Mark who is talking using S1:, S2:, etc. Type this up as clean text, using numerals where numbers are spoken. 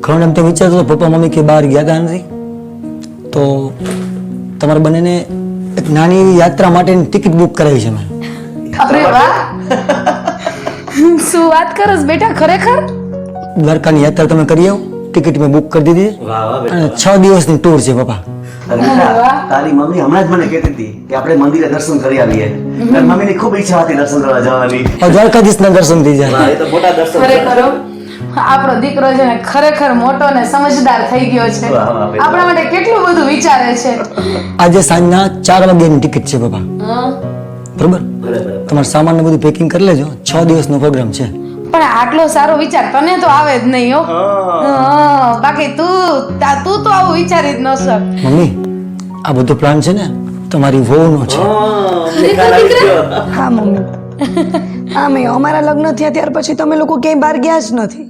S1: ઘણો ટાઈમ તો વિચારતો હતો, પપ્પા મમ્મી કે બહાર ગયા હતા નથી, તો તમારા બંનેને એક નાની એવી યાત્રા માટેની ટિકિટ બુક કરાવી છે મેં.
S2: અરે વાહ શું વાત કરસ બેટા, ખરેખર
S1: દ્વારકાની યાત્રા તમે કરી આવો, ટિકિટ મેં બુક કરી દીધી
S3: વાહ વાહ
S1: અને
S3: બેટા
S1: 6 દિવસની ટૂર છે પપ્પા.
S3: અરે બેટા, તારી મમ્મી હમણાં જ મને કહેતી હતી કે આપણે મંદિરે દર્શન કરી આવીએ. તારી મમ્મીની ખૂબ ઈચ્છા હતી દર્શન કરવા જવાની.
S1: હવે દ્વારકાધીશના દર્શન થઈ જાય.
S3: વાહ, એ તો મોટા દર્શન છે.
S2: ખરેખર હો. આપણો દીકરો છે ને ખરેખર મોટો ને સમજદાર થઈ ગયો છે.
S3: વાહ, વાહ, બેટા.
S2: આપણા માટે કેટલું બધું વિચારે છે.
S1: આજે સાંજના 4 વાગ્યાની ટિકિટ છે પપ્પા,
S2: હં.
S1: બરોબર?
S3: બરાબર.
S1: તમારા સામાનને બધું પેકિંગ કરી લેજો, 6 દિવસનો પ્રોગ્રામ છે.
S2: પણ આટલો સારો વિચાર તને તો આવે જ નહીં હો. હં. બાકી તું તો આવું વિચારી જ ન શક.
S1: મમ્મી, આ બધો પ્લાન છે ને તમારી વહુનો છે.
S3: અમને ખ્યાલ આવી ગયો.
S4: હા મમ્મી, આમે અમારા લગ્ન થયા ત્યાર પછી તમે લોકો ક્યાંય બહાર ગયા જ નથી.